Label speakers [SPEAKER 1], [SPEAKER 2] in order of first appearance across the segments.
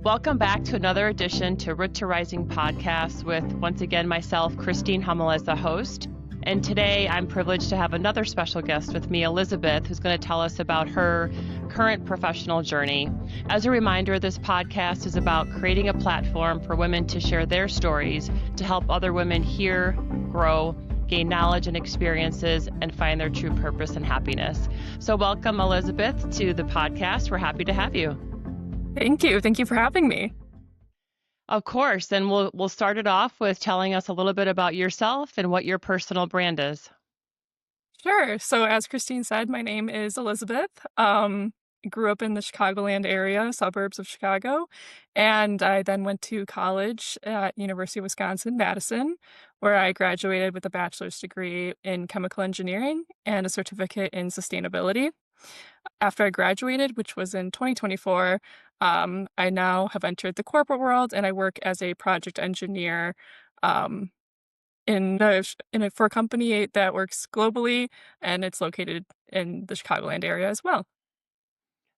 [SPEAKER 1] Welcome back to another edition to Root to Rising podcast with, once again, myself, Christine Hummel, as the host. And today I'm privileged to have another special guest with me, Elizabeth, who's going to tell us about her current professional journey. As a reminder, this podcast is about creating a platform for women to share their stories to help other women hear, grow, gain knowledge and experiences, and find their true purpose and happiness. So welcome, Elizabeth, to the podcast. We're happy to have you.
[SPEAKER 2] Thank you. Thank you for having me.
[SPEAKER 1] Of course. And we'll start it off with telling us a little bit about yourself and what your personal brand is.
[SPEAKER 2] Sure. So as Christine said, my name is Elizabeth. Grew up in the Chicagoland area, suburbs of Chicago, and I then went to college at University of Wisconsin-Madison, where I graduated with a bachelor's degree in chemical engineering and a certificate in sustainability. After I graduated, which was in 2024, I now have entered the corporate world and I work as a project engineer um, for a company that works globally, and it's located in the Chicagoland area as well.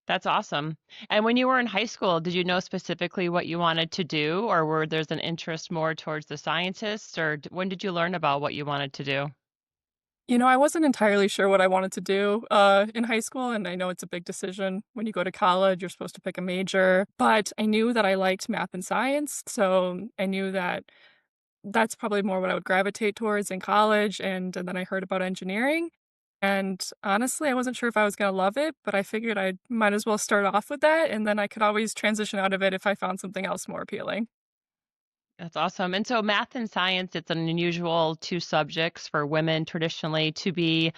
[SPEAKER 1] That's awesome. And when you were in high school, did you know specifically what you wanted to do, or were there's an interest more towards the scientists, or when did you learn about what you wanted to do?
[SPEAKER 2] I wasn't entirely sure what I wanted to do in high school, and I know it's a big decision when you go to college. You're supposed to pick a major, but I knew that I liked math and science, so I knew that that's probably more what I would gravitate towards in college. And then I heard about engineering, and honestly, I wasn't sure if I was going to love it, but I figured I might as well start off with that, and then I could always transition out of it if I found something else more appealing.
[SPEAKER 1] That's awesome. And so math and science, it's an unusual two subjects for women traditionally to be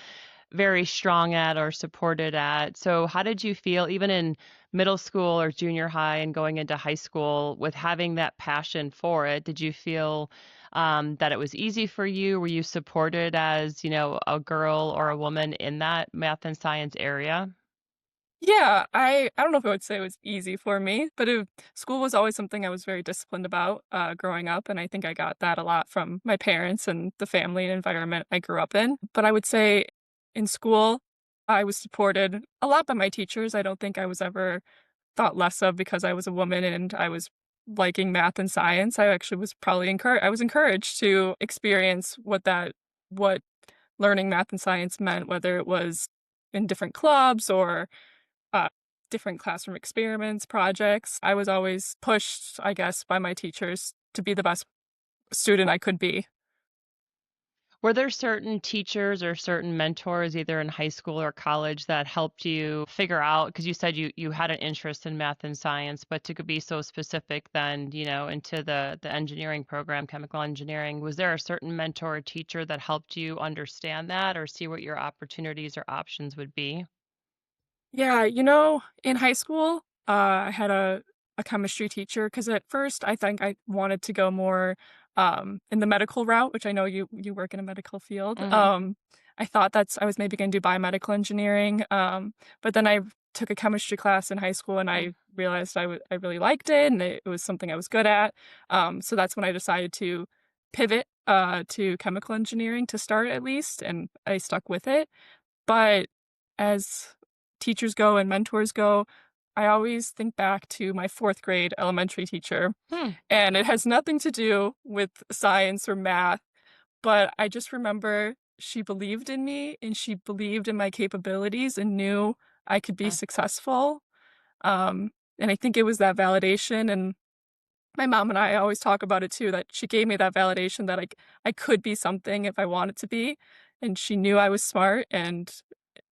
[SPEAKER 1] very strong at or supported at. So how did you feel even in middle school or junior high and going into high school with having that passion for it? Did you feel that it was easy for you? Were you supported as, a girl or a woman in that math and science area?
[SPEAKER 2] Yeah, I don't know if I would say it was easy for me, but school was always something I was very disciplined about growing up, and I think I got that a lot from my parents and the family and environment I grew up in. But I would say in school, I was supported a lot by my teachers. I don't think I was ever thought less of because I was a woman and I was liking math and science. I actually was probably encouraged. I was encouraged to experience what learning math and science meant, whether it was in different clubs or uh, different classroom experiments, projects. I was always pushed, I guess, by my teachers to be the best student I could be.
[SPEAKER 1] Were there certain teachers or certain mentors, either in high school or college, that helped you figure out? Because you said you had an interest in math and science, but to be so specific then, into the engineering program, chemical engineering, was there a certain mentor or teacher that helped you understand that or see what your opportunities or options would be?
[SPEAKER 2] Yeah, in high school, I had a chemistry teacher because at first I think I wanted to go more in the medical route, which I know you work in a medical field.
[SPEAKER 1] Hmm.
[SPEAKER 2] I thought I was maybe going to do biomedical engineering, but then I took a chemistry class in high school and I realized I really liked it and it was something I was good at. So that's when I decided to pivot to chemical engineering to start at least, and I stuck with it. But as teachers go and mentors go, I always think back to my fourth grade elementary teacher,
[SPEAKER 1] Hmm.
[SPEAKER 2] and it has nothing to do with science or math, but I just remember she believed in me and she believed in my capabilities and knew I could be
[SPEAKER 1] Uh,
[SPEAKER 2] successful. Um, and I think it was that validation. And my mom and I always talk about it too, that she gave me that validation that I could be something if I wanted to be. And she knew I was smart, and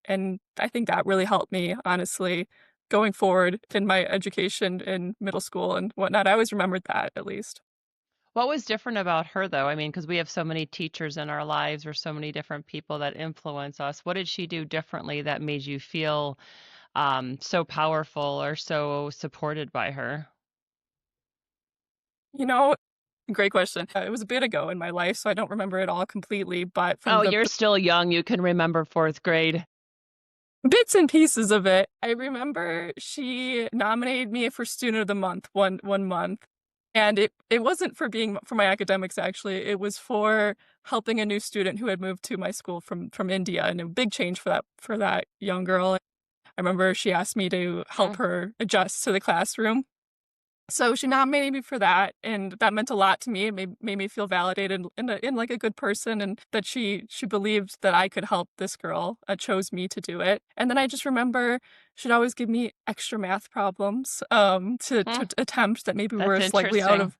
[SPEAKER 2] I think that really helped me, honestly, going forward in my education in middle school and whatnot. I always remembered that, at least.
[SPEAKER 1] What was different about her, though? I mean, because we have so many teachers in our lives or so many different people that influence us. What did she do differently that made you feel so powerful or so supported by her?
[SPEAKER 2] You know, great question. It was a bit ago in my life, so I don't remember it all completely, but from
[SPEAKER 1] Oh,
[SPEAKER 2] the
[SPEAKER 1] you're still young. You can remember fourth grade.
[SPEAKER 2] bits and pieces of it, I remember she nominated me for Student of the Month one month, and it wasn't for my academics, actually. It was for helping a new student who had moved to my school from India, and a big change for that young girl. I remember she asked me to help
[SPEAKER 1] Mm.
[SPEAKER 2] her adjust to the classroom, So she nominated me for that, and that meant a lot to me. It made me feel validated in like a good person, and that she believed that I could help this girl, chose me to do it. And then I just remember she'd always give me extra math problems,
[SPEAKER 1] Hmm,
[SPEAKER 2] to attempt that maybe
[SPEAKER 1] that's
[SPEAKER 2] were slightly out
[SPEAKER 1] interesting.
[SPEAKER 2] of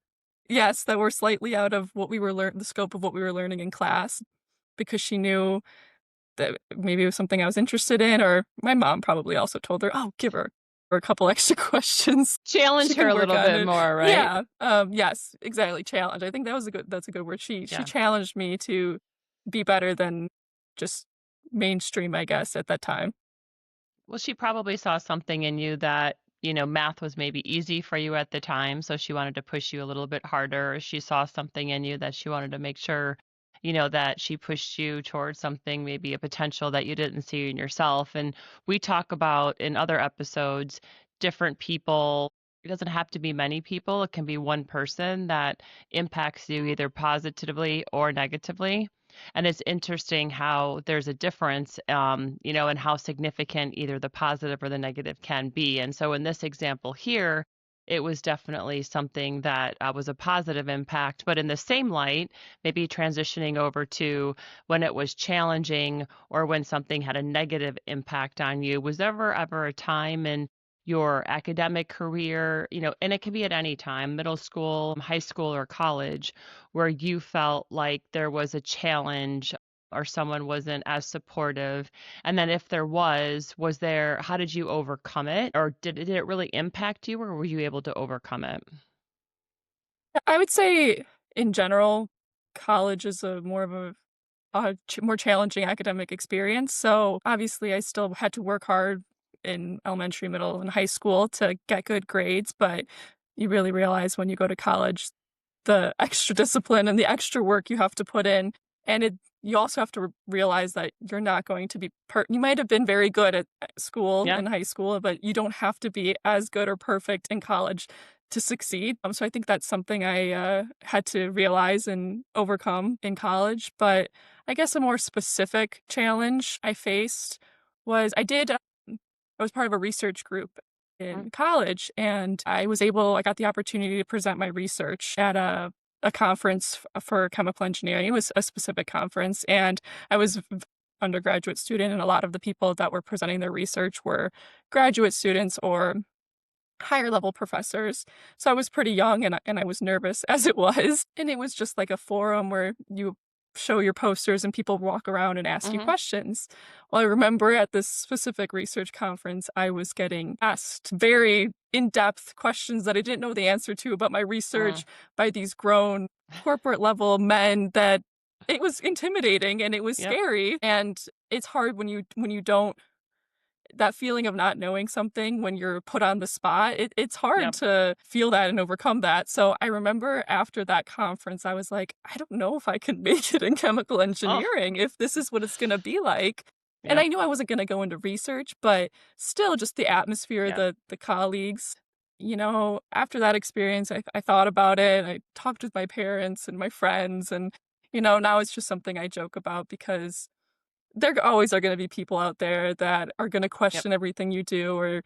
[SPEAKER 2] yes, that were slightly out of what we were the scope of what we were learning in class, because she knew that maybe it was something I was interested in, or my mom probably also told her, "Oh, give her a couple extra questions.
[SPEAKER 1] Challenge
[SPEAKER 2] She
[SPEAKER 1] her
[SPEAKER 2] can
[SPEAKER 1] a
[SPEAKER 2] work
[SPEAKER 1] little
[SPEAKER 2] on
[SPEAKER 1] bit
[SPEAKER 2] it."
[SPEAKER 1] more, right?
[SPEAKER 2] Yeah, yes, exactly, challenge. I think that's a good word. She
[SPEAKER 1] Yeah.
[SPEAKER 2] challenged me to be better than just mainstream, I guess, at that time.
[SPEAKER 1] Well, she probably saw something in you that, math was maybe easy for you at the time, so she wanted to push you a little bit harder. Or she saw something in you that she wanted to make sure, that she pushed you towards something, maybe a potential that you didn't see in yourself. And we talk about in other episodes, different people. It doesn't have to be many people. It can be one person that impacts you either positively or negatively. And it's interesting how there's a difference, and how significant either the positive or the negative can be. And so in this example here, it was definitely something that was a positive impact. But in the same light, maybe transitioning over to when it was challenging or when something had a negative impact on you, was there ever a time in your academic career, and it can be at any time, middle school, high school, or college, where you felt like there was a challenge or someone wasn't as supportive? And then if there was there, how did you overcome it? Or did it really impact you, or were you able to overcome it?
[SPEAKER 2] I would say in general, college is a more of a more challenging academic experience. So obviously, I still had to work hard in elementary, middle, and high school to get good grades. But you really realize when you go to college the extra discipline and the extra work you have to put in. And you also have to realize that you're not going to be you might have been very good at school
[SPEAKER 1] Yeah.
[SPEAKER 2] in high school, but you don't have to be as good or perfect in college to succeed. So I think that's something I had to realize and overcome in college. But I guess a more specific challenge I faced was I was part of a research group
[SPEAKER 1] Mm.
[SPEAKER 2] in college, and I got the opportunity to present my research at a conference for chemical engineering. It was a specific conference, and I was undergraduate student, and a lot of the people that were presenting their research were graduate students or higher level professors. So I was pretty young, and I was nervous as it was. And it was just like a forum where you show your posters and people walk around and ask you
[SPEAKER 1] Mhm.
[SPEAKER 2] questions. Well, I remember at this specific research conference, I was getting asked very in-depth questions that I didn't know the answer to about my
[SPEAKER 1] Mm.
[SPEAKER 2] research by these grown corporate level men that it was intimidating and it was
[SPEAKER 1] Yep.
[SPEAKER 2] scary. And it's hard when you don't that feeling of not knowing something when you're put on the spot, it's hard
[SPEAKER 1] Yep.
[SPEAKER 2] to feel that and overcome that. So I remember after that conference, I was like, I don't know if I can make it in chemical
[SPEAKER 1] Oh,
[SPEAKER 2] engineering if this is what it's going to be like. And I
[SPEAKER 1] yep.
[SPEAKER 2] knew I wasn't going to go into research, but still just the atmosphere,
[SPEAKER 1] Yep.
[SPEAKER 2] the colleagues, after that experience, I thought about it. I talked with my parents and my friends, and, now it's just something I joke about because there always are gonna be people out there that are gonna
[SPEAKER 1] Yep.
[SPEAKER 2] question everything you do or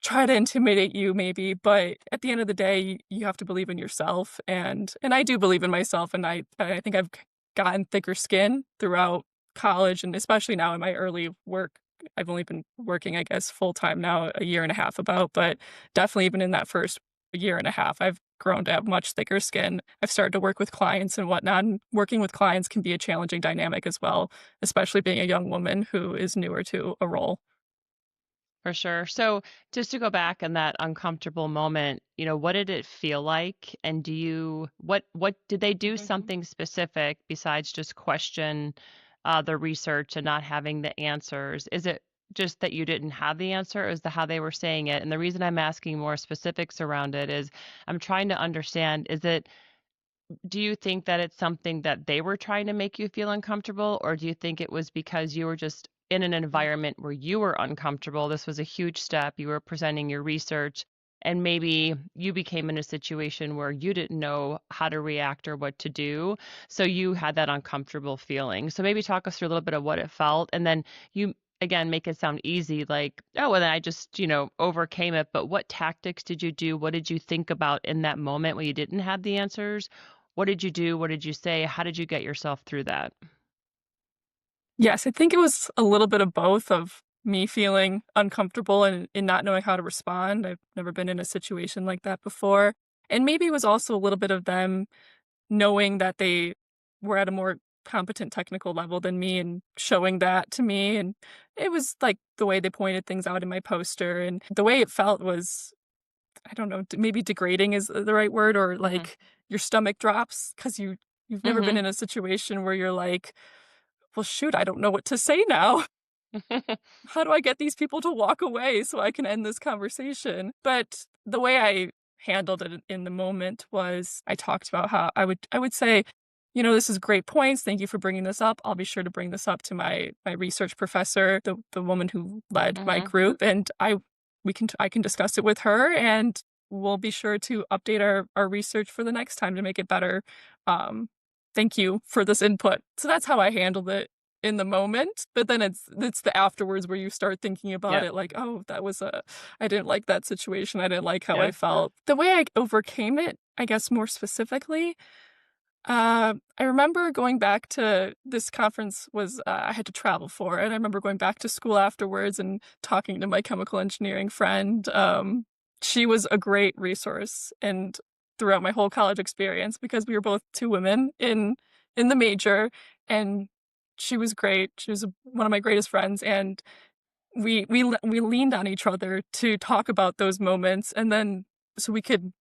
[SPEAKER 2] try to intimidate you maybe, but at the end of the day, you have to believe in yourself, and I do believe in myself, and I think I've gotten thicker skin throughout college, and especially now in my early work. I've only been working, I guess, full time now a year and a half about, but definitely even in that first year and a half, I've grown to have much thicker skin. I've started to work with clients and whatnot, and working with clients can be a challenging dynamic as well, especially being a young woman who is newer to a role.
[SPEAKER 1] For sure. So just to go back in that uncomfortable moment, what did it feel like? And what did they do
[SPEAKER 2] Mhm.
[SPEAKER 1] something specific besides just question the research and not having the answers? Is it just that you didn't have the answer, or is the how they were saying it? And the reason I'm asking more specifics around it is I'm trying to understand, do you think that it's something that they were trying to make you feel uncomfortable, or do you think it was because you were just in an environment where you were uncomfortable? This was a huge step. You were presenting your research, and maybe you became in a situation where you didn't know how to react or what to do. So you had that uncomfortable feeling. So maybe talk us through a little bit of what it felt. And then you again, make it sound easy, like, oh, well, then I just, overcame it. But what tactics did you do? What did you think about in that moment when you didn't have the answers? What did you do? What did you say? How did you get yourself through that?
[SPEAKER 2] Yes, I think it was a little bit of both of me feeling uncomfortable and not knowing how to respond. I've never been in a situation like that before. And maybe it was also a little bit of them knowing that they were at a more competent technical level than me and showing that to me. And it was like the way they pointed things out in my poster and the way it felt was, I don't know, maybe degrading is the right word, or
[SPEAKER 1] Hmm.
[SPEAKER 2] like your stomach drops because you've never been
[SPEAKER 1] Hmm.
[SPEAKER 2] in a situation where you're like, well, shoot, I don't know what to say now. How do I get these people to walk away so I can end this conversation? But the way I handled it in the moment was I talked about how I would say, this is great points. Thank you for bringing this up. I'll be sure to bring this up to my research professor, the woman who led my
[SPEAKER 1] Hmm.
[SPEAKER 2] group, and I can discuss it with her, and we'll be sure to update our research for the next time to make it better. Um, Thank you for this input. So that's how I handled it in the moment, but then it's the afterwards where you start thinking about
[SPEAKER 1] Yep.
[SPEAKER 2] it like, "Oh, that was a I didn't like that situation. I didn't like how I
[SPEAKER 1] Yeah.
[SPEAKER 2] felt." The way I overcame it, I guess more specifically, I remember going back to this conference was, I had to travel for, and I remember going back to school afterwards and talking to my chemical engineering friend. She was a great resource and throughout my whole college experience because we were both 2 women in the major, and she was great. She was one of my greatest friends, and we leaned on each other to talk about those moments, and then so we could,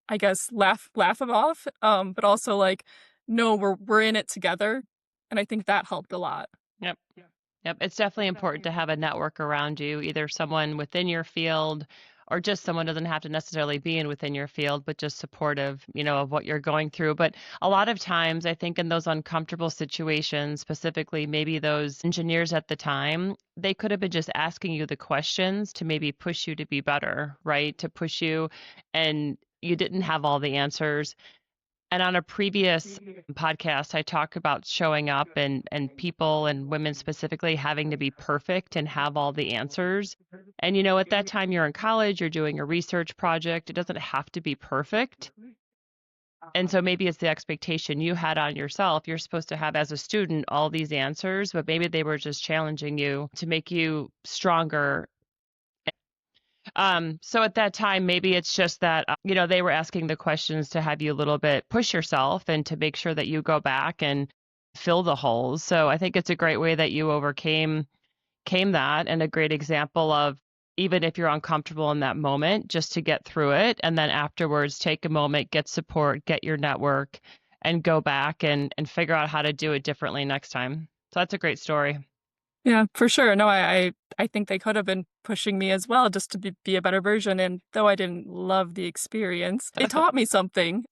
[SPEAKER 2] I guess, laugh it off, but also, like, no, we're in it together, and I think that helped a lot.
[SPEAKER 1] Yep. Yep, it's definitely important to have a network around you, either someone within your field or just someone doesn't have to necessarily be in within your field, but just supportive, of what you're going through. But a lot of times, I think in those uncomfortable situations, specifically maybe those engineers at the time, they could have been just asking you the questions to maybe push you to be better, right? To push you, and you didn't have all the answers. And on a previous podcast, I talked about showing up and people and women specifically having to be perfect and have all the answers. And at that time you're in college, you're doing a research project. It doesn't have to be perfect. And so maybe it's the expectation you had on yourself. You're supposed to have as a student all these answers, but maybe they were just challenging you to make you stronger. So at that time, maybe it's just that, they were asking the questions to have you a little bit push yourself and to make sure that you go back and fill the holes. So I think it's a great way that you overcame came that, and a great example of, even if you're uncomfortable in that moment, just to get through it. And then afterwards, take a moment, get support, get your network, and go back and figure out how to do it differently next time. So that's a great story.
[SPEAKER 2] Yeah, for sure. No, I think they could have been pushing me as well just to be a better version, and though I didn't love the experience, it taught me something.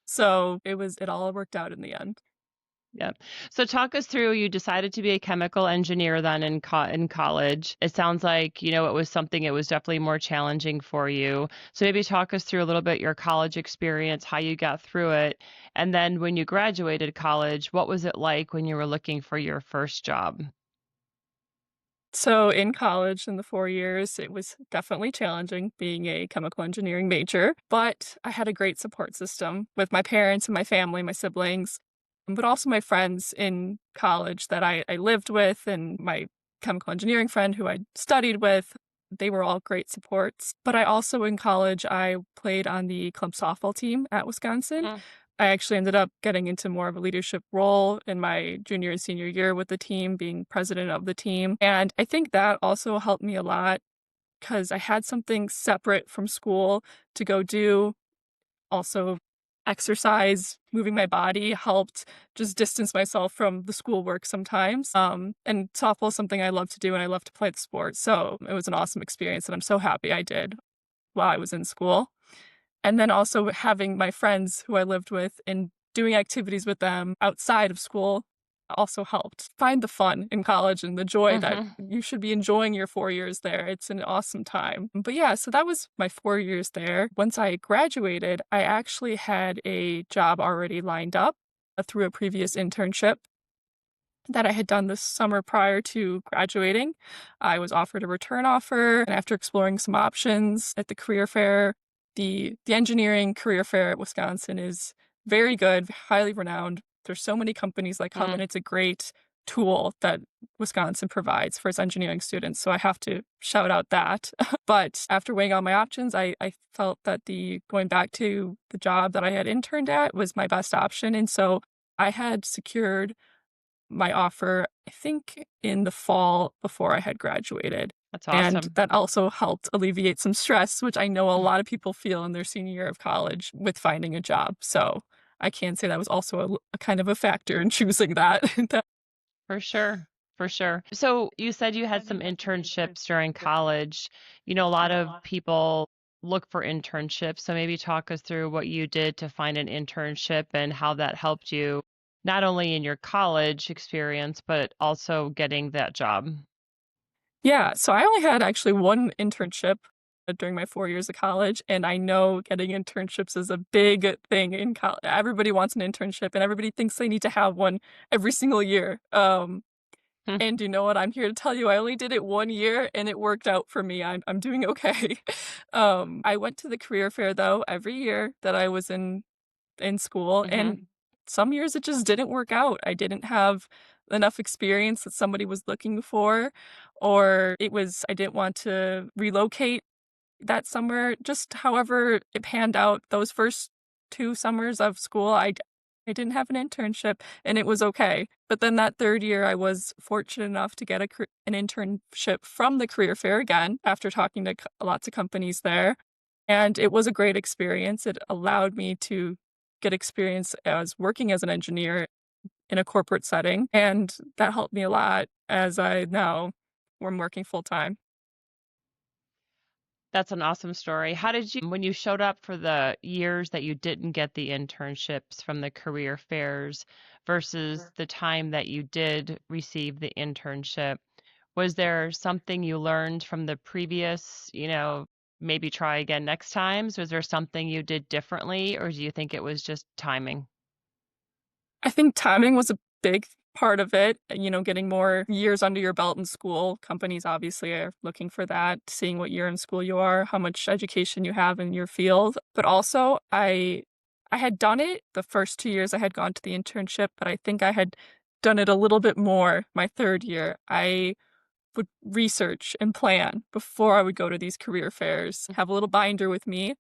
[SPEAKER 2] So, it all worked out in the end.
[SPEAKER 1] Yep. So talk us through, you decided to be a chemical engineer then in college. It sounds like, it was something, it was definitely more challenging for you. So maybe talk us through a little bit your college experience, how you got through it. And then when you graduated college, what was it like when you were looking for your first job?
[SPEAKER 2] So in college, in the 4 years, it was definitely challenging being a chemical engineering major, but I had a great support system with my parents and my family, my siblings, but also my friends in college that I lived with and my chemical engineering friend who I studied with. They were all great supports. But I also in college, I played on the club softball team at Wisconsin.
[SPEAKER 1] Mm.
[SPEAKER 2] I actually ended up getting into more of a leadership role in my junior and senior year with the team, being president of the team. And I think that also helped me a lot because I had something separate from school to go do. Also, exercise, moving my body helped just distance myself from the schoolwork sometimes. And softball is something I love to do and I love to play the sport. So it was an awesome experience and I'm so happy I did while I was in school. And then also having my friends who I lived with and doing activities with them outside of school also helped. Find the fun in college and the joy that
[SPEAKER 1] Hmm.
[SPEAKER 2] you should be enjoying your 4 years there. It's an awesome time. But yeah, so that was my 4 years there. Once I graduated, I actually had a job already lined up through a previous internship. that I had done this summer prior to graduating. I was offered a return offer, and after exploring some options at the career fair, the engineering career fair at Wisconsin is very good, highly renowned. There's so many companies that come, and
[SPEAKER 1] Mm,
[SPEAKER 2] it's a great tool that Wisconsin provides for its engineering students. So I have to shout out that. But after weighing all my options, I felt that the going back to the job that I had interned at was my best option. And so I had secured my offer, I think, in the fall before I had graduated.
[SPEAKER 1] that's
[SPEAKER 2] And
[SPEAKER 1] awesome.
[SPEAKER 2] that also helped alleviate some stress, which I know a lot of people feel in their senior year of college with finding a job. So I can say that was also a kind of a factor in choosing that.
[SPEAKER 1] For sure. For sure. So you said you had some internships during college. A lot of people look for internships. So maybe talk us through what you did to find an internship and how that helped you, not only in your college experience, but also getting that job.
[SPEAKER 2] Yeah, so I only had actually one internship during my 4 years of college, and I know getting internships is a big thing in college. Everybody wants an internship, and everybody thinks they need to have one every single year.
[SPEAKER 1] Hmm.
[SPEAKER 2] And you know what? I'm here to tell you, I only did it 1 year, and it worked out for me. I'm doing okay. I went to the career fair, though, every year that I was in school,
[SPEAKER 1] Hmm.
[SPEAKER 2] and some years it just didn't work out. I didn't have enough experience that somebody was looking for, or I didn't want to relocate that summer. Just however it panned out, those first 2 summers of school, I didn't have an internship, and it was okay. But then that 3rd year, I was fortunate enough to get an internship from the career fair again after talking to lots of companies there, and it was a great experience. It allowed me to get experience as working as an engineer in a corporate setting, and that helped me a lot as I now am working full time.
[SPEAKER 1] That's an awesome story. How did you, when you showed up for the years that you didn't get the internships from the career fairs versus the time that you did receive the internship, was there something you learned from the previous, maybe try again next times? Was there something you did differently, or do you think it was just timing?
[SPEAKER 2] I think timing was a big part of it, getting more years under your belt in school. Companies obviously are looking for that, seeing what year in school you are, how much education you have in your field. But also, I had done it the first 2 years I had gone to the internship, but I think I had done it a little bit more my 3rd year. I would research and plan before I would go to these career fairs, have a little binder with me.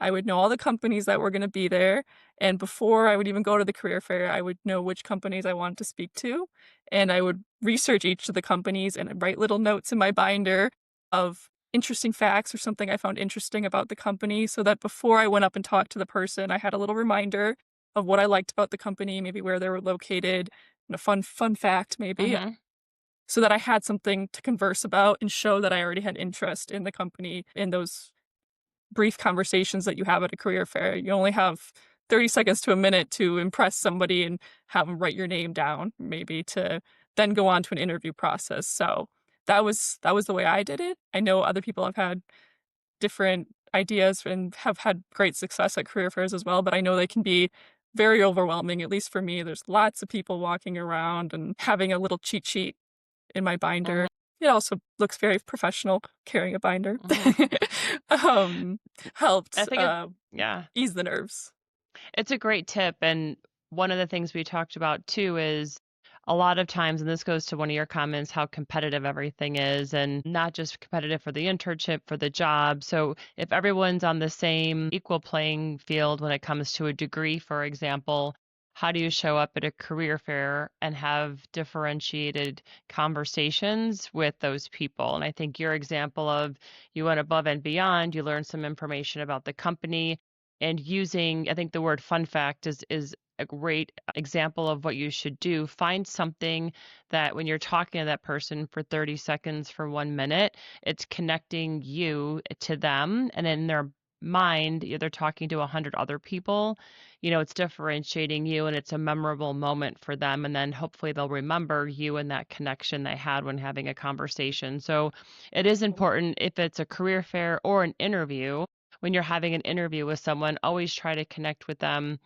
[SPEAKER 2] I would know all the companies that were going to be there. And before I would even go to the career fair, I would know which companies I wanted to speak to. And I would research each of the companies and write little notes in my binder of interesting facts or something I found interesting about the company so that before I went up and talked to the person, I had a little reminder of what I liked about the company, maybe where they were located, and a fun fact maybe,
[SPEAKER 1] Hmm.
[SPEAKER 2] so that I had something to converse about and show that I already had interest in the company in those brief conversations that you have at a career fair. You only have 30 seconds to a minute to impress somebody and have them write your name down, maybe to then go on to an interview process. So that was the way I did it. I know other people have had different ideas and have had great success at career fairs as well, but I know they can be very overwhelming. At least for me, there's lots of people walking around and having a little cheat sheet in my
[SPEAKER 1] Hmm.
[SPEAKER 2] binder. It also looks very professional carrying a binder.
[SPEAKER 1] Hmm.
[SPEAKER 2] Um,
[SPEAKER 1] I
[SPEAKER 2] helped,
[SPEAKER 1] think yeah.
[SPEAKER 2] ease the nerves.
[SPEAKER 1] It's a great tip. And one of the things we talked about too is a lot of times, and this goes to one of your comments, how competitive everything is, and not just competitive for the internship, for the job. So if everyone's on the same equal playing field when it comes to a degree, for example, how do you show up at a career fair and have differentiated conversations with those people? And I think your example of you went above and beyond, you learned some information about the company and using, I think the word fun fact is a great example of what you should do. Find something that when you're talking to that person for 30 seconds for 1 minute, it's connecting you to them. And in their mind, they're talking to 100 other people. It's differentiating you and it's a memorable moment for them. And then hopefully they'll remember you and that connection they had when having a conversation. So it is important if it's a career fair or an interview when you're having an interview with someone, always try to connect with them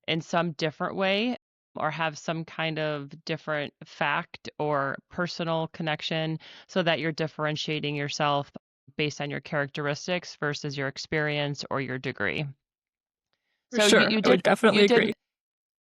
[SPEAKER 1] in some different way. or have some kind of different fact or personal connection so that you're differentiating yourself based on your characteristics versus your experience or your degree.
[SPEAKER 2] For
[SPEAKER 1] So you,
[SPEAKER 2] sure.
[SPEAKER 1] you
[SPEAKER 2] I would
[SPEAKER 1] did you
[SPEAKER 2] definitely agree.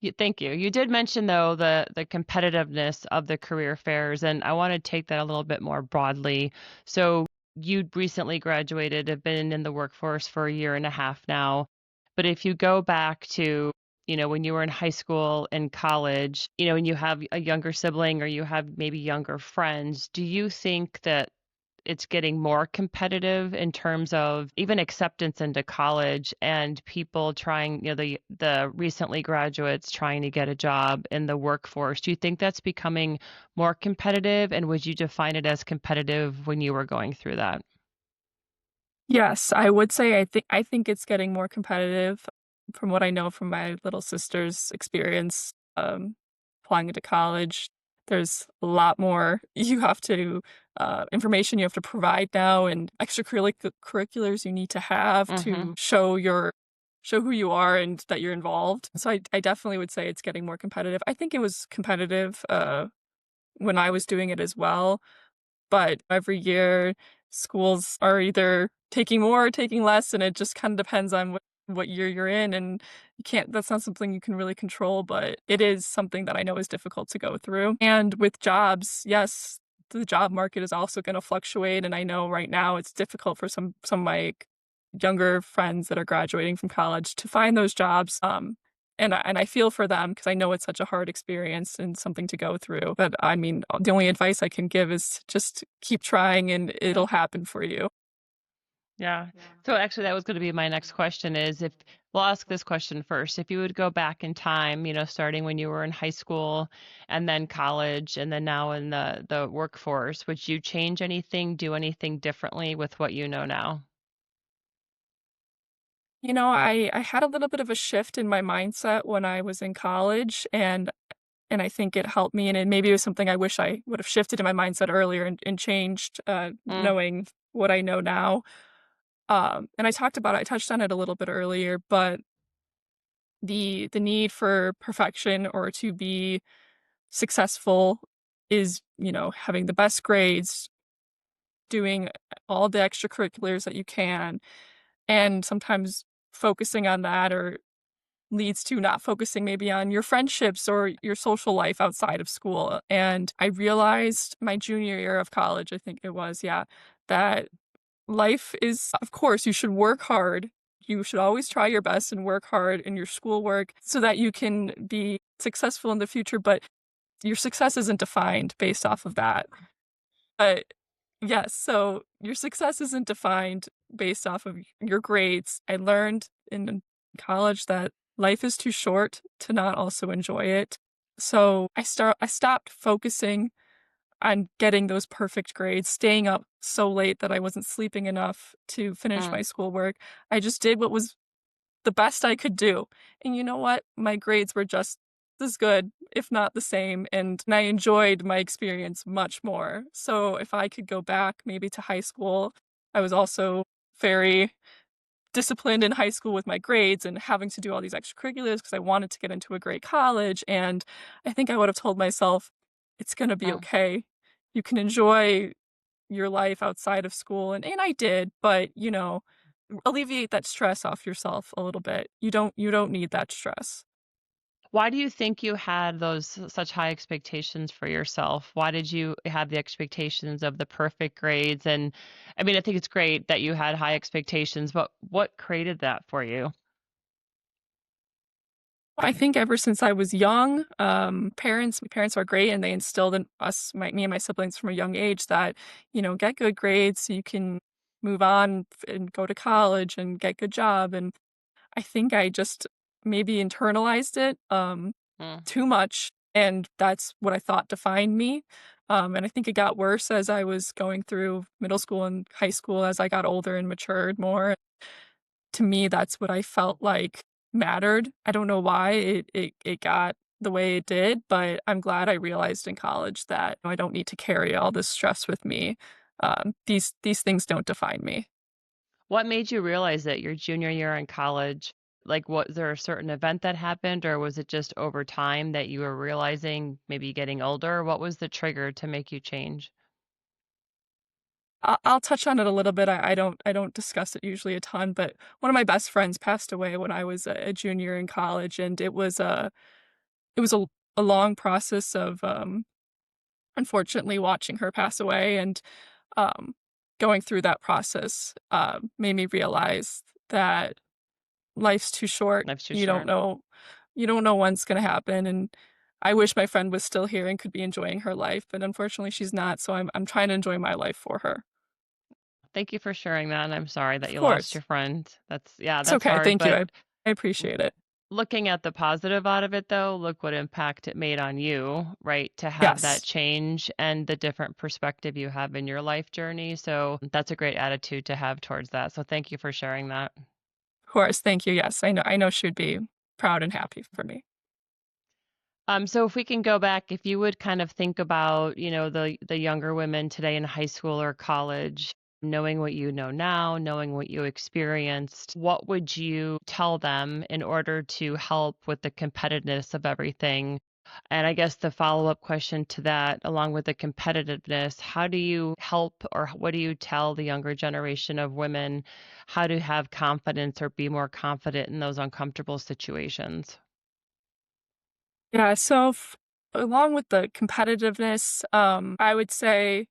[SPEAKER 1] did thank you. You did mention though the competitiveness of the career fairs, and I want to take that a little bit more broadly. So you recently graduated, have been in the workforce for a year and a half now. But if you go back to, when you were in high school and college, and you have a younger sibling or you have maybe younger friends, do you think that it's getting more competitive in terms of even acceptance into college and people trying, the recently graduates trying to get a job in the workforce? Do you think that's becoming more competitive? And would you define it as competitive when you were going through that?
[SPEAKER 2] Yes, I would say I think it's getting more competitive from what I know from my little sister's experience, applying into college. There's a lot more you have to information you have to provide now and curriculars you need to have
[SPEAKER 1] Mm-hmm.
[SPEAKER 2] to show who you are and that you're involved. So I definitely would say it's getting more competitive. I think it was competitive when I was doing it as well. But every year, schools are either taking more or taking less, and it just kind of depends on what year you're in, and you can't that's not something you can really control, but it is something that I know is difficult to go through. And with jobs, yes, the job market is also gonna fluctuate, and I know right now it's difficult for some of my younger friends that are graduating from college to find those jobs, and I feel for them because I know it's such a hard experience and something to go through. But I mean, the only advice I can give is just keep trying and it'll happen for you.
[SPEAKER 1] Yeah. So actually that was going to be my next question is if we'll ask this question first. If you would go back in time, starting when you were in high school and then college and then now in the workforce, would you change anything, do anything differently with what you know now?
[SPEAKER 2] I had a little bit of a shift in my mindset when I was in college, and I think it helped me, and maybe it was something I wish I would have shifted in my mindset earlier and changed,
[SPEAKER 1] Mm,
[SPEAKER 2] knowing what I know now. And I touched on it a little bit earlier, but the need for perfection or to be successful is, having the best grades, doing all the extracurriculars that you can, and sometimes focusing on that or leads to not focusing maybe on your friendships or your social life outside of school. And I realized my junior year of college, I think it was, yeah, that life is, of course, you should work hard. You should always try your best and work hard in your schoolwork so that you can be successful in the future. But your success isn't defined based off of that. But yes, so your success isn't defined based off of your grades. I learned in college that life is too short to not also enjoy it. So I stopped focusing on getting those perfect grades, staying up so late that I wasn't sleeping enough to finish
[SPEAKER 1] mm.
[SPEAKER 2] my schoolwork. I just did what was the best I could do. And you know what? My grades were just as good, if not the same, and I enjoyed my experience much more. So if I could go back maybe to high school, I was also very disciplined in high school with my grades and having to do all these extracurriculars because I wanted to get into a great college. And I think I would have told myself, it's going to be
[SPEAKER 1] Mm.
[SPEAKER 2] okay. You can enjoy your life outside of school. And I did, but alleviate that stress off yourself a little bit. You don't need that stress.
[SPEAKER 1] Why do you think you had those such high expectations for yourself? Why did you have the expectations of the perfect grades? And I mean, I think it's great that you had high expectations, but what created that for you?
[SPEAKER 2] I think ever since I was young, my parents are great and they instilled in me and my siblings from a young age that, get good grades so you can move on and go to college and get good job. And I think I just maybe internalized it
[SPEAKER 1] Mm,
[SPEAKER 2] too much. And that's what I thought defined me. And I think it got worse as I was going through middle school and high school as I got older and matured more. To me, that's what I felt like mattered. I don't know why it got the way it did, but I'm glad I realized in college that I don't need to carry all this stress with me. These things don't define me.
[SPEAKER 1] What made you realize that your junior year in college? like, was there a certain event that happened, or was it just over time that you were realizing maybe getting older? What was the trigger to make you change?
[SPEAKER 2] I'll touch on it a little bit. I don't discuss it usually a ton, but one of my best friends passed away when I was a junior in college, and it was a long process of, unfortunately watching her pass away, and, um, going through that process, made me realize that life's too short.
[SPEAKER 1] Life's too
[SPEAKER 2] You don't
[SPEAKER 1] short.
[SPEAKER 2] know you don't know when it's gonna happen, and I wish my friend was still here and could be enjoying her life, but unfortunately she's not, so I'm trying to enjoy my life for her.
[SPEAKER 1] Thank you for sharing that, and I'm sorry that
[SPEAKER 2] Of
[SPEAKER 1] you lost
[SPEAKER 2] course.
[SPEAKER 1] your friend. That's yeah,
[SPEAKER 2] It's
[SPEAKER 1] that's
[SPEAKER 2] okay,
[SPEAKER 1] hard,
[SPEAKER 2] thank you,
[SPEAKER 1] but
[SPEAKER 2] I appreciate it.
[SPEAKER 1] looking at the positive out of it though, look what impact it made on you, right? To have that
[SPEAKER 2] Yes,
[SPEAKER 1] change and the different perspective you have in your life journey. So that's a great attitude to have towards that. So thank you for sharing that.
[SPEAKER 2] of course, thank you, yes, I know she'd be proud and happy for me.
[SPEAKER 1] So if we can go back, if you would kind of think about, the younger women today in high school or college, knowing what you know now, knowing what you experienced, what would you tell them in order to help with the competitiveness of everything? And I guess the follow-up question to that, along with the competitiveness, how do you help or what do you tell the younger generation of women how to have confidence or be more confident in those uncomfortable situations?
[SPEAKER 2] Yeah, so along with the competitiveness, I would say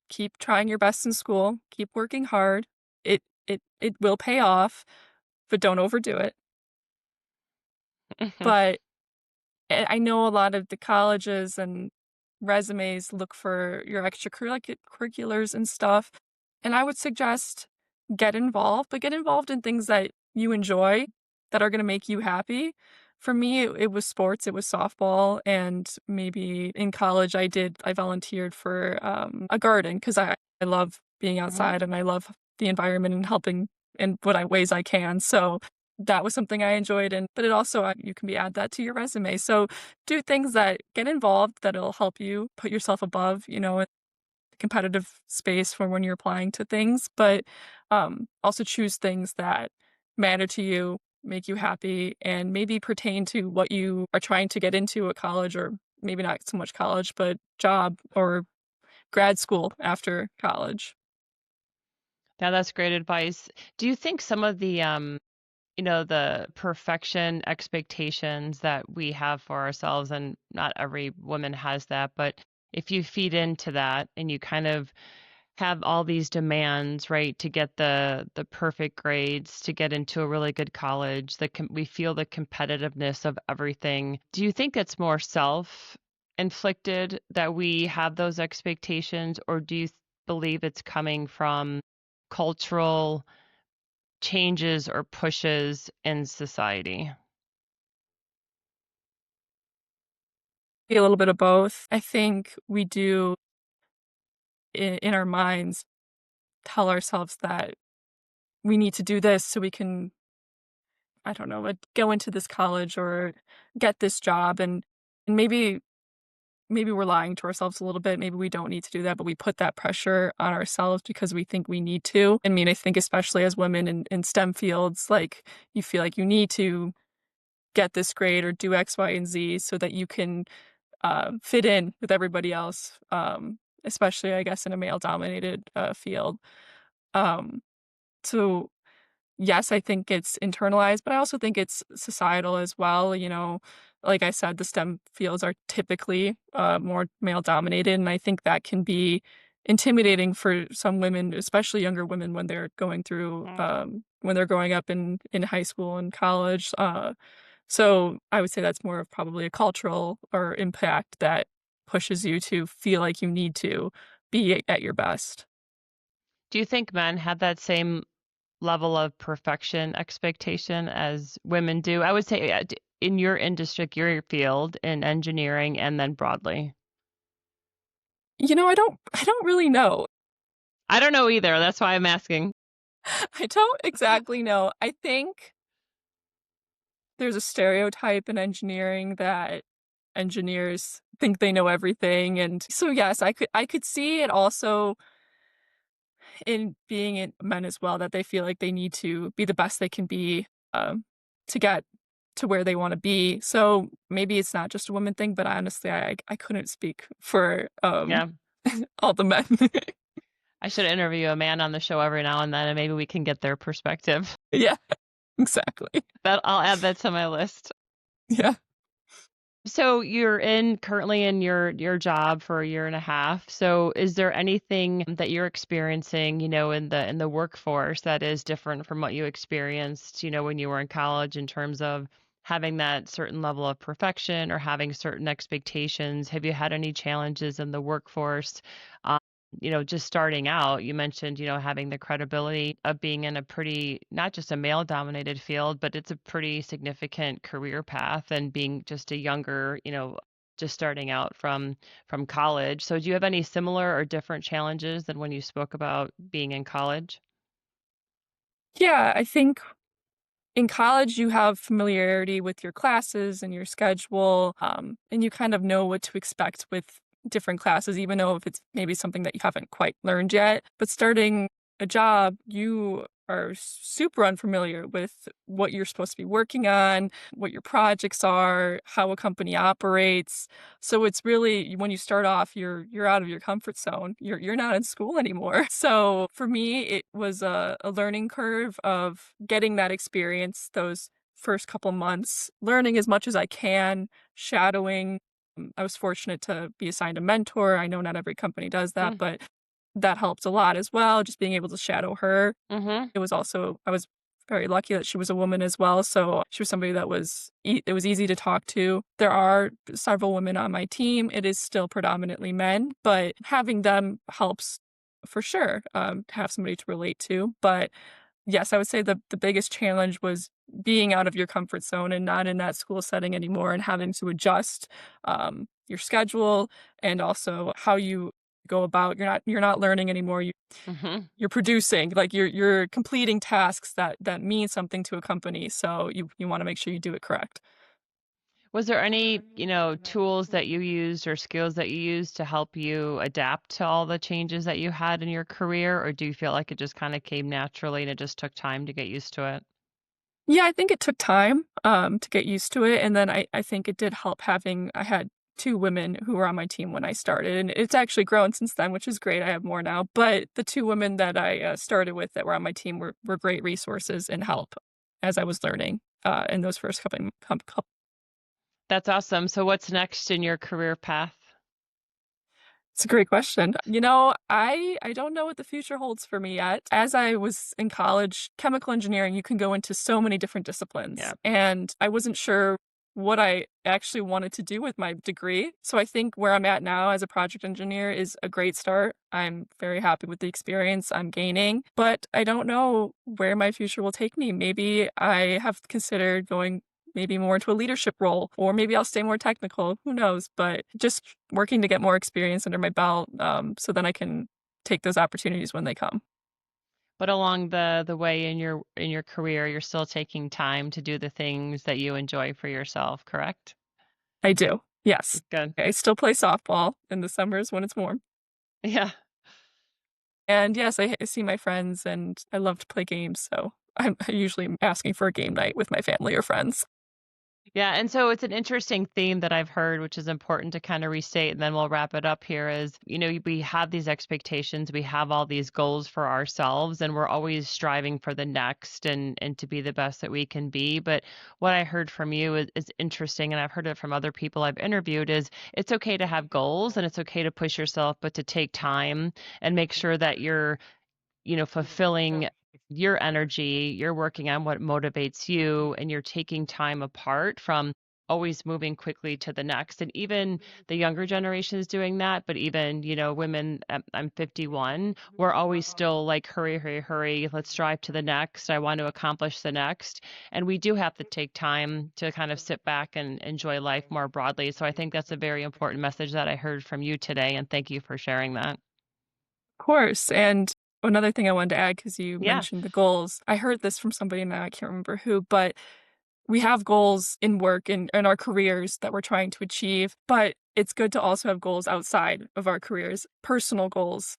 [SPEAKER 2] keep trying your best in school, keep working hard. It will pay off, but don't overdo it. But I know a lot of the colleges and resumes look for your curriculars and stuff, and I would suggest get involved, but get involved in things that you enjoy, that are gonna make you happy. For me, it was sports, it was softball, and maybe in college, I volunteered for, a garden because I love being
[SPEAKER 1] Mhm.
[SPEAKER 2] outside and I love the environment and helping in what I ways I can, so that was something I enjoyed, and but it also you can be add that to your resume. So do things that get involved that'll help you put yourself above, in the competitive space for when you're applying to things, but also choose things that matter to you, make you happy, and maybe pertain to what you are trying to get into at college, or maybe not so much college, but job or grad school after college.
[SPEAKER 1] Yeah, that's great advice. Do you think some of the perfection expectations that we have for ourselves, and not every woman has that, but if you feed into that and you kind of have all these demands, right, to get the perfect grades, to get into a really good college, we feel the competitiveness of everything. Do you think it's more self-inflicted that we have those expectations, or do you believe it's coming from cultural changes or pushes in society?
[SPEAKER 2] Be a little bit of both. I think we do in our minds tell ourselves that we need to do this so we can, I don't know, go into this college or get this job, and maybe we're lying to ourselves a little bit. Maybe we don't need to do that, but we put that pressure on ourselves because we think we need to. I mean, I think especially as women in STEM fields, like you feel like you need to get this grade or do X, Y, and Z so that you can fit in with everybody else. Especially, I guess, in a male dominated field. Um, so yes, I think it's internalized, but I also think it's societal as well. Like I said, the STEM fields are typically more male dominated, and I think that can be intimidating for some women, especially younger women, when they're going through when they're growing up in high school and college. So I would say that's more of probably a cultural or impact that pushes you to feel like you need to be at your best.
[SPEAKER 1] Do you think men have that same level of perfection expectation as women do? I would say in your industry, your field, in engineering, and then broadly.
[SPEAKER 2] I don't really know.
[SPEAKER 1] I don't know either. That's why I'm asking.
[SPEAKER 2] I don't exactly know. I think there's a stereotype in engineering that engineers think they know everything, and so yes, I could see it also in being in men as well, that they feel like they need to be the best they can be. um, to get to where they want to be. So maybe it's not just a woman thing, but honestly, I couldn't speak for
[SPEAKER 1] Yeah.
[SPEAKER 2] all the men.
[SPEAKER 1] I should interview a man on the show every now and then, and maybe we can get their perspective.
[SPEAKER 2] Yeah, exactly.
[SPEAKER 1] That I'll add that to my list.
[SPEAKER 2] Yeah.
[SPEAKER 1] So you're in currently in your job for a year and a half. So is there anything that you're experiencing, in the workforce that is different from what you experienced, when you were in college in terms of having that certain level of perfection or having certain expectations? Have you had any challenges in the workforce? Just starting out, you mentioned, having the credibility of being in a pretty, not just a male dominated field, but it's a pretty significant career path and being just a younger, just starting out from college. So do you have any similar or different challenges than when you spoke about being in college?
[SPEAKER 2] Yeah, I think in college, you have familiarity with your classes and your schedule, and you kind of know what to expect with different classes, even though if it's maybe something that you haven't quite learned yet. But starting a job, you are super unfamiliar with what you're supposed to be working on, what your projects are, how a company operates. So it's really when you start off, you're out of your comfort zone. You're not in school anymore. So for me, it was a learning curve of getting that experience, those first couple months, learning as much as I can, shadowing. I was fortunate to be assigned a mentor. I know not every company does that,
[SPEAKER 1] Mm,
[SPEAKER 2] but that helped a lot as well, just being able to shadow her.
[SPEAKER 1] mm-hmm.
[SPEAKER 2] It was also I was very lucky that she was a woman as well, so she was somebody that it was easy to talk to. There are several women on my team. It is still predominantly men, but having them helps for sure, to have somebody to relate to. But yes, I would say the biggest challenge was being out of your comfort zone and not in that school setting anymore and having to adjust, your schedule and also how you go about you're not learning anymore.
[SPEAKER 1] Mm-hmm.
[SPEAKER 2] You're producing, like, you're completing tasks that mean something to a company, so you wanna make sure you do it correct.
[SPEAKER 1] Was there any, tools that you used or skills that you used to help you adapt to all the changes that you had in your career, or do you feel like it just kind of came naturally and it just took time to get used to it?
[SPEAKER 2] Yeah, I think it took time, to get used to it, and then I think it did help having I had 2 women who were on my team when I started, and it's actually grown since then, which is great, I have more now, but the 2 women that I, started with that were on my team were great resources and help as I was learning, in those first couple.
[SPEAKER 1] That's awesome. So what's next in your career path?
[SPEAKER 2] It's a great question. I don't know what the future holds for me yet. As I was in college, chemical engineering, you can go into so many different disciplines,
[SPEAKER 1] Yeah.
[SPEAKER 2] and I wasn't sure what I actually wanted to do with my degree. So I think where I'm at now as a project engineer is a great start. I'm very happy with the experience I'm gaining, but I don't know where my future will take me. Maybe I have considered going maybe more into a leadership role, or maybe I'll stay more technical. Who knows? But just working to get more experience under my belt, so then I can take those opportunities when they come.
[SPEAKER 1] But along the way in your career, you're still taking time to do the things that you enjoy for yourself, correct?
[SPEAKER 2] I do. Yes.
[SPEAKER 1] Good.
[SPEAKER 2] I still play softball in the summers when it's warm.
[SPEAKER 1] Yeah.
[SPEAKER 2] And yes, I see my friends and I love to play games. So I'm usually asking for a game night with my family or friends.
[SPEAKER 1] Yeah, and so it's an interesting theme that I've heard, which is important to kind of restate, and then we'll wrap it up here is, we have these expectations, we have all these goals for ourselves, and we're always striving for the next and to be the best that we can be. But what I heard from you is interesting, and I've heard it from other people I've interviewed, is it's okay to have goals and it's okay to push yourself, but to take time and make sure that you're fulfilling your energy, you're working on what motivates you, and you're taking time apart from always moving quickly to the next. And even the younger generation is doing that, but even, women, I'm 51, we're always still like, hurry, hurry, hurry, let's drive to the next. I want to accomplish the next. And we do have to take time to kind of sit back and enjoy life more broadly. So I think that's a very important message that I heard from you today. And thank you for sharing that.
[SPEAKER 2] Of course. And another thing I wanted to add, because you
[SPEAKER 1] Yeah.
[SPEAKER 2] mentioned the goals, I heard this from somebody now, I can't remember who, but we have goals in work and in our careers that we're trying to achieve, but it's good to also have goals outside of our careers, personal goals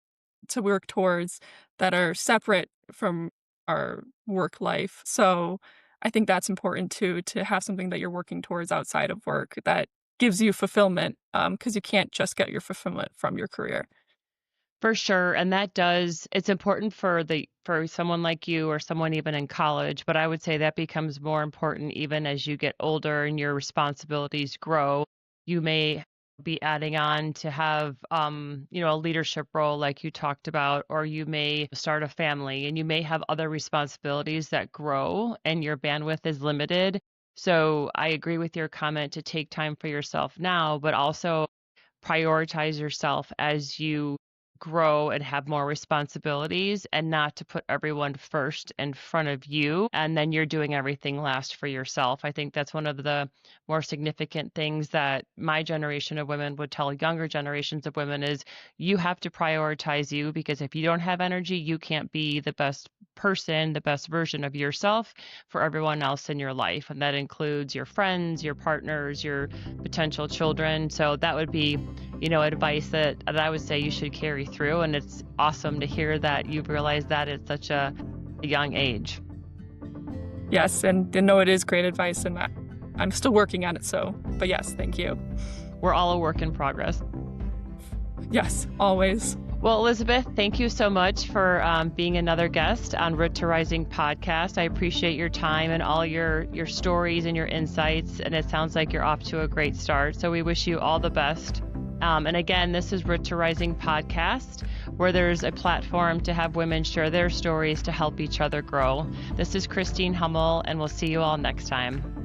[SPEAKER 2] to work towards that are separate from our work life. So I think that's important too, to have something that you're working towards outside of work that gives you fulfillment, because you can't just get your fulfillment from your career.
[SPEAKER 1] For sure, and it's important for someone like you or someone even in college, but I would say that becomes more important even as you get older and your responsibilities grow. You may be adding on to have a leadership role like you talked about, or you may start a family and you may have other responsibilities that grow and your bandwidth is limited. So I agree with your comment to take time for yourself now, but also prioritize yourself as you grow and have more responsibilities, and not to put everyone first in front of you and then you're doing everything last for yourself. I think that's one of the more significant things that my generation of women would tell younger generations of women is you have to prioritize you, because if you don't have energy, you can't be the best person, the best version of yourself for everyone else in your life. And that includes your friends, your partners, your potential children. So that would be advice that I would say you should carry through. And it's awesome to hear that you've realized that at such a young age.
[SPEAKER 2] Yes, and no, it is great advice, and I'm still working on it. But yes, thank you.
[SPEAKER 1] We're all a work in progress.
[SPEAKER 2] Yes, always.
[SPEAKER 1] Well, Elizabeth, thank you so much for being another guest on Root to Rising podcast. I appreciate your time and all your stories and your insights, and it sounds like you're off to a great start. So we wish you all the best. And again, this is Root to Rising podcast, where there's a platform to have women share their stories to help each other grow. This is Christine Hummel, and we'll see you all next time.